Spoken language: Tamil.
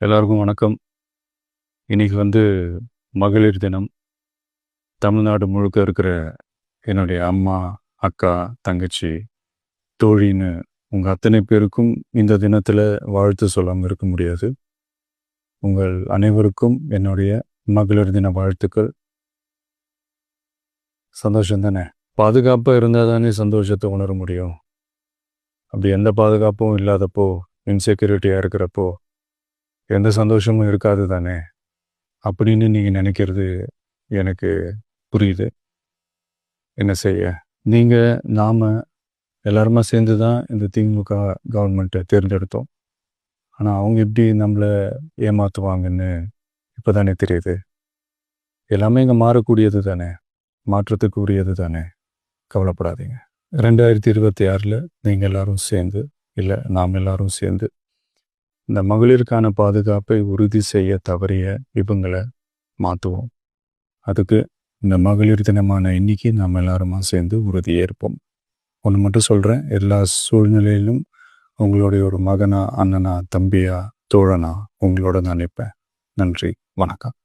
எல்லாருக்கும் வணக்கம். இன்னைக்கு மகளிர் தினம். தமிழ்நாடு முழுக்க இருக்கிற என்னுடைய அம்மா, அக்கா, தங்கச்சி, தோழின்னு உங்க அத்தனை பேருக்கும் இந்த தினத்துல வாழ்த்து சொல்லாம இருக்க முடியாது. உங்கள் அனைவருக்கும் என்னுடைய மகளிர் தின வாழ்த்துக்கள். சந்தோஷம் தானே? பாதுகாப்பா இருந்தா தானே சந்தோஷத்தை உணர முடியும். அப்படி எந்த பாதுகாப்பும் இல்லாதப்போ, இன்செக்யூரிட்டியா இருக்கிறப்போ எந்த சந்தோஷமும் இருக்காது தானே அப்படின்னு நீங்க நினைக்கிறது எனக்கு புரியுது. என்ன செய்ய, நீங்க நாம எல்லாருமா சேர்ந்து தான் இந்த திமுக கவர்மெண்ட்டை தேர்ந்தெடுத்தோம். ஆனால் அவங்க எப்படி நம்மளை ஏமாற்றுவாங்கன்னு இப்போ தானே தெரியுது. எல்லாமே இங்கே மாறக்கூடியது தானே, மாற்றத்துக்கு உரியது தானே. கவலைப்படாதீங்க. 2026 நீங்கள் எல்லாரும் சேர்ந்து, இல்லை நாம் எல்லாரும் சேர்ந்து இந்த மகளிருக்கான பாதுகாப்பை உறுதி செய்ய தவறிய இவங்களை மாற்றுவோம். அதுக்கு இந்த மகளிர் தினமான இன்னைக்கு நாம் எல்லாருமா சேர்ந்து உறுதியேற்போம். ஒன்று மட்டும் சொல்கிறேன், எல்லா சூழ்நிலையிலும் உங்களுடைய ஒரு மகனா, அண்ணனா, தம்பியா, தோழனா உங்களோட நான் நிற்பேன். நன்றி, வணக்கம்.